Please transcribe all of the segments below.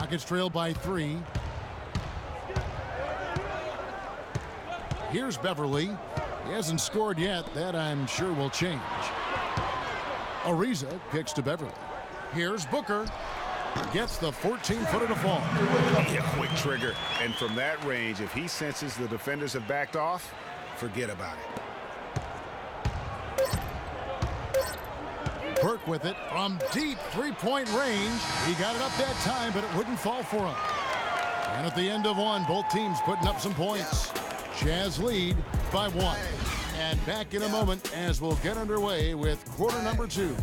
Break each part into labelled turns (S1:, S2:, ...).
S1: Rockets trail by 3. Here's Beverly. He hasn't scored yet. That, I'm sure, will change. Ariza kicks to Beverly. Here's Booker. Gets the 14-footer to fall.
S2: Yeah, quick trigger. And from that range, if he senses the defenders have backed off, forget about it.
S1: Burke with it from deep three-point range. He got it up that time, but it wouldn't fall for him. And at the end of one, both teams putting up some points. Jazz lead by 1. And back in a moment as we'll get underway with quarter number 2.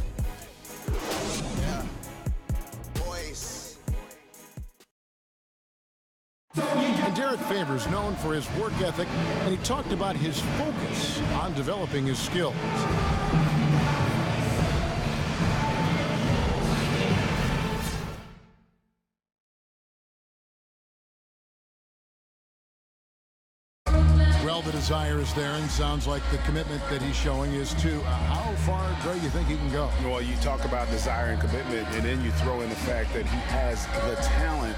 S1: And Derek Favors known for his work ethic, and he talked about his focus on developing his skills. Well, the desire is there, and sounds like the commitment that he's showing is to how far do you think he can go?
S2: Well, you talk about desire and commitment, and then you throw in the fact that he has the talent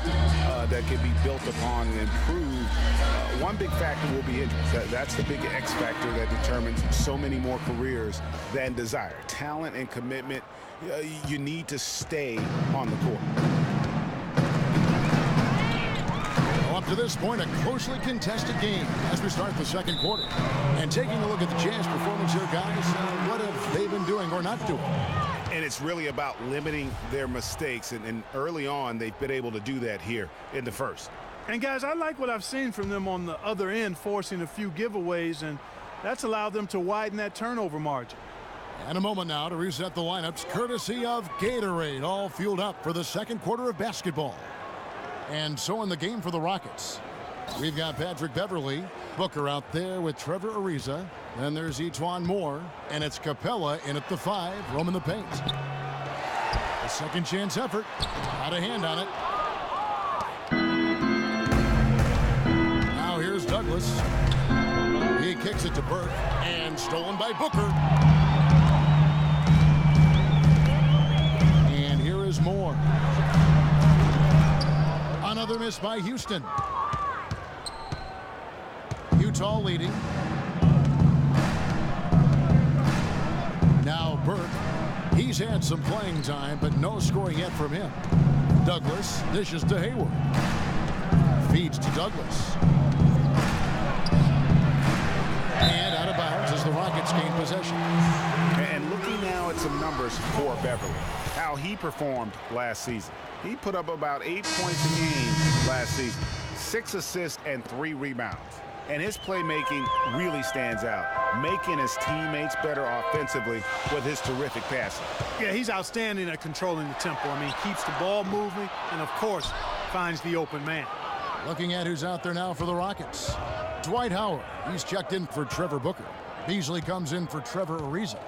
S2: that can be built upon and improved. One big factor will be injuries. That's the big X factor that determines so many more careers than desire. Talent and commitment, you need to stay on the court.
S1: Up to this point, a closely contested game as we start the second quarter. And taking a look at the Jazz performance here, guys, what have they been doing or not doing?
S2: And it's really about limiting their mistakes. And early on, they've been able to do that here in the first.
S3: And, guys, I like what I've seen from them on the other end, forcing a few giveaways, and that's allowed them to widen that turnover margin.
S1: And a moment now to reset the lineups, courtesy of Gatorade, all fueled up for the second quarter of basketball. And so in the game for the Rockets, we've got Patrick Beverly, Booker out there with Trevor Ariza. Then there's E'Twaun Moore, and it's Capella in at the 5, roaming the paint. A second chance effort, had a hand on it. Now here's Douglas. He kicks it to Burke, and stolen by Booker. And here is Moore. Another miss by Houston. Utah leading. Now Burke. He's had some playing time, but no scoring yet from him. Douglas dishes to Hayward. Feeds to Douglas. And out of bounds as the Rockets gain possession.
S2: And looking now at some numbers for Beverly, how he performed last season. He put up about 8 points a game last season, 6 assists and 3 rebounds. And his playmaking really stands out, making his teammates better offensively with his terrific passing.
S3: Yeah, he's outstanding at controlling the tempo. I mean, keeps the ball moving and, of course, finds the open man.
S1: Looking at who's out there now for the Rockets. Dwight Howard, he's checked in for Trevor Booker. Beasley comes in for Trevor Ariza.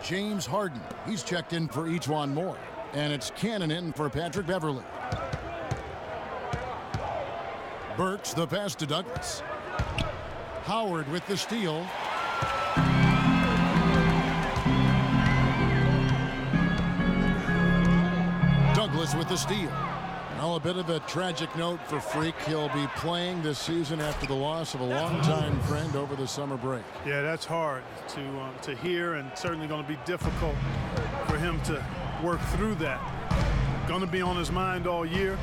S1: James Harden, he's checked in for E'Twaun Moore. And it's Cannon in for Patrick Beverly. Burks the pass to Douglas. Howard with the steal. Douglas with the steal. Now a bit of a tragic note for Freak. He'll be playing this season after the loss of a longtime friend over the summer break.
S3: Yeah, that's hard to hear, and certainly going to be difficult for him to work through that. Going to be on his mind all year.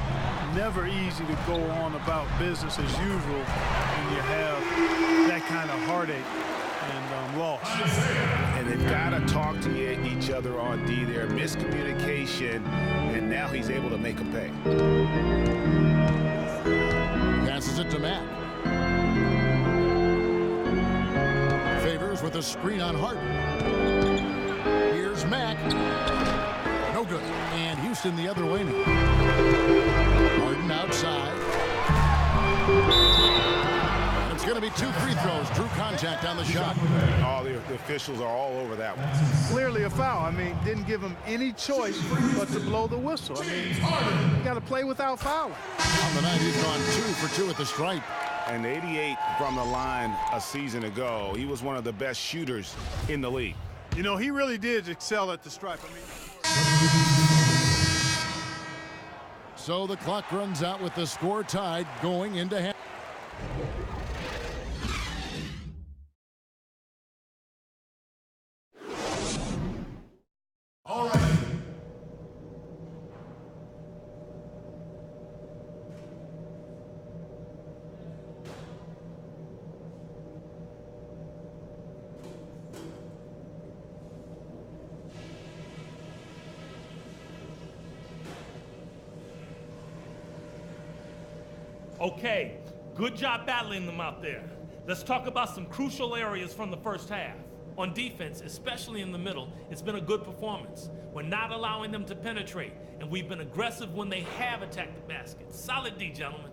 S3: Never easy to go on about business as usual when you have that kind of heartache and loss.
S2: And they've got to talk to each other on D there. Miscommunication, and now he's able to make them pay.
S1: Passes it to Mack. Favors with a screen on Harden. Here's Mack. No good. And Houston the other way now. Harden outside. And it's going to be 2 free throws. Drew contact on the shot.
S2: Oh, the officials are all over that one.
S3: Clearly a foul. I mean, didn't give him any choice but to blow the whistle. I mean, you got to play without fouling.
S1: On the night, he's gone 2 for 2 at the stripe.
S2: And 88 from the line a season ago. He was one of the best shooters in the league.
S3: You know, he really did excel at the stripe. I mean,
S1: So the clock runs out with the score tied going into half.
S4: All right.
S5: Okay, good job battling them out there. Let's talk about some crucial areas from the first half. On defense, especially in the middle, it's been a good performance. We're not allowing them to penetrate, and we've been aggressive when they have attacked the basket. Solid D, gentlemen.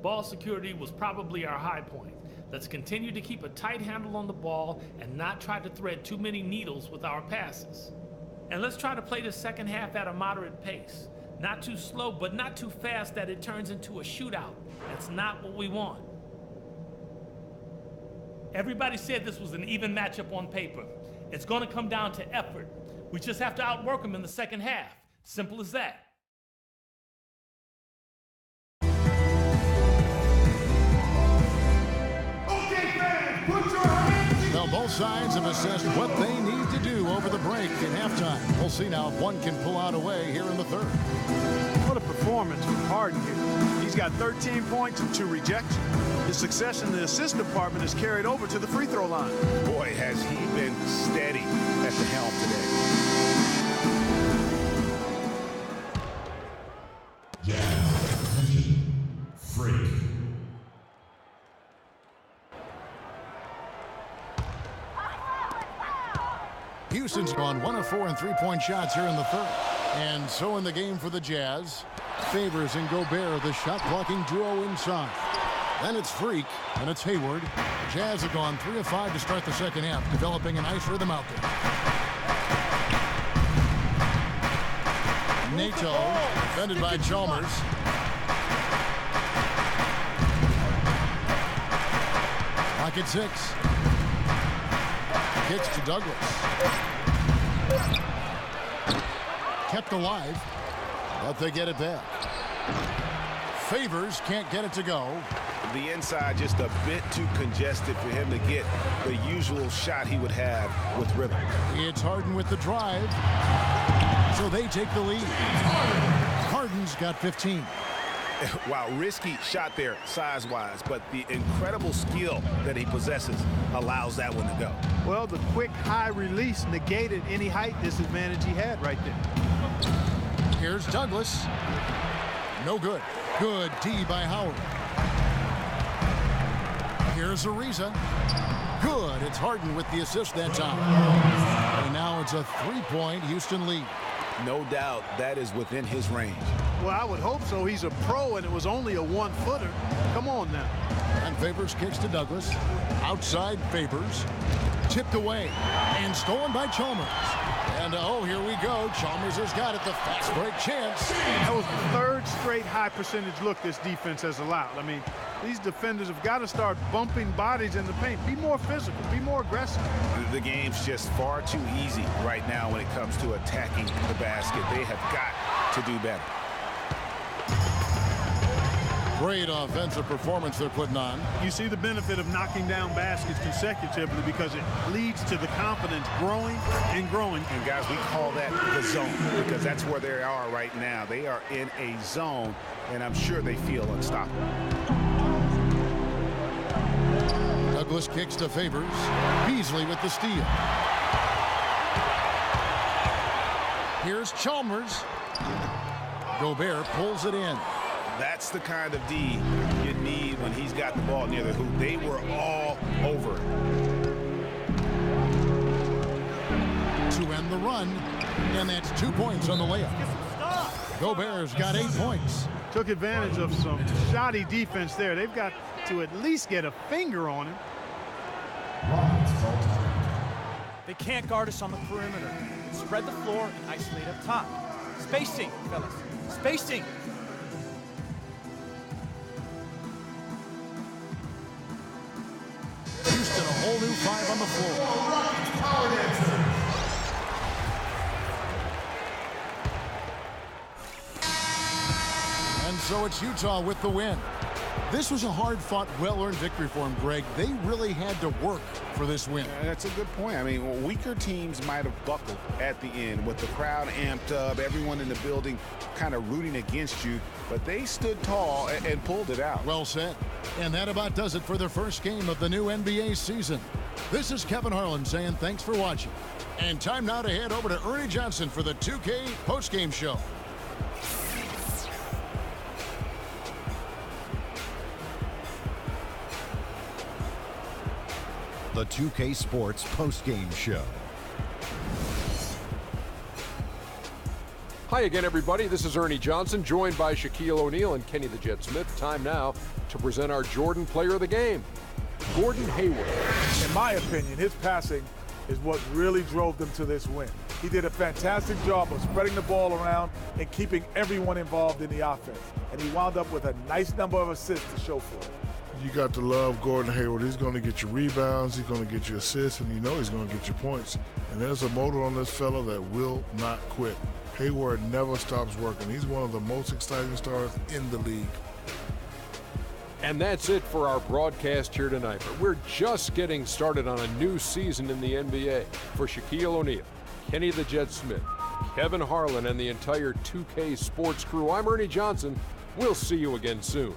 S5: Ball security was probably our high point. Let's continue to keep a tight handle on the ball and not try to thread too many needles with our passes. And let's try to play the second half at a moderate pace. Not too slow, but not too fast that it turns into a shootout. That's not what we want. Everybody said this was an even matchup on paper. It's going to come down to effort. We just have to outwork them in the second half. Simple as that.
S4: Okay, fans, put your hands.
S1: Now both sides have assessed what they need to do over the break in halftime. We'll see now if one can pull out a way here in the third.
S3: What a performance from Harden here. He's got 13 points and 2 rejections. His success in the assist department is carried over to the free throw line.
S2: Boy, has he been steady at the helm today.
S4: Jazz. Freak.
S1: Houston's gone 1 of 4 in three-point shots here in the third. And so in the game for the Jazz, Favors and Gobert, the shot-blocking duo inside. Then it's Freak, and it's Hayward. The Jazz have gone 3 of 5 to start the second half, developing a nice rhythm out there. Nato, defended by Chalmers. Pocket 6. Kicks to Douglas. Kept alive, but they get it back. Favors can't get it to go.
S2: The inside just a bit too congested for him to get the usual shot he would have with rhythm.
S1: It's Harden with the drive, so they take the lead. Harden's got 15.
S2: Wow, risky shot there size-wise, but the incredible skill that he possesses allows that one to go.
S3: Well, the quick high release negated any height disadvantage he had right there.
S1: Here's Douglas. No good. Good D by Howard. Here's Ariza. Good. It's Harden with the assist that time. And now it's a 3-point Houston lead.
S2: No doubt that is within his range.
S3: Well, I would hope so. He's a pro, and it was only a 1-footer. Come on now.
S1: And Favors kicks to Douglas. Outside Favors. Tipped away and stolen by Chalmers. And oh, here we go. Chalmers has got it. The fast break chance.
S3: That was the third straight high percentage look this defense has allowed. I mean, these defenders have got to start bumping bodies in the paint. Be more physical. Be more aggressive.
S2: The game's just far too easy right now when it comes to attacking the basket. They have got to do better.
S1: Great offensive performance they're putting on.
S3: You see the benefit of knocking down baskets consecutively because it leads to the confidence growing and growing.
S2: And guys, we call that the zone because that's where they are right now. They are in a zone, and I'm sure they feel unstoppable.
S1: Douglas kicks to Favors. Beasley with the steal. Here's Chalmers. Gobert pulls it in.
S2: That's the kind of D you need when he's got the ball near the hoop. They were all over it.
S1: To end the run, and that's 2 points on the layup. Gobert's got 8 points.
S3: Took advantage of some shoddy defense there. They've got to at least get a finger on him.
S6: They can't guard us on the perimeter. Spread the floor and isolate up top. Spacing, fellas. Spacing.
S1: Houston, a whole new 5 on the floor.
S4: Power dancer.
S1: So it's Utah with the win. This was a hard-fought, well-earned victory for them, Greg. They really had to work for this win.
S2: That's a good point. I mean, weaker teams might have buckled at the end with the crowd amped up, everyone in the building kind of rooting against you, but they stood tall and pulled it out.
S1: Well said. And that about does it for the first game of the new NBA season. This is Kevin Harlan saying thanks for watching. And time now to head over to Ernie Johnson for the 2K postgame show.
S7: The 2K Sports postgame show.
S8: Hi again, everybody. This is Ernie Johnson, joined by Shaquille O'Neal and Kenny the Jet Smith. Time now to present our Jordan Player of the Game, Gordon Hayward.
S9: In my opinion, his passing is what really drove them to this win. He did a fantastic job of spreading the ball around and keeping everyone involved in the offense. And he wound up with a nice number of assists to show for it.
S10: You got to love Gordon Hayward. He's going to get you rebounds, he's going to get you assists, and you know he's going to get you points. And there's a motor on this fella that will not quit. Hayward never stops working. He's one of the most exciting stars in the league.
S8: And that's it for our broadcast here tonight. But we're just getting started on a new season in the NBA. For Shaquille O'Neal, Kenny the Jet Smith, Kevin Harlan, and the entire 2K Sports crew, I'm Ernie Johnson. We'll see you again soon.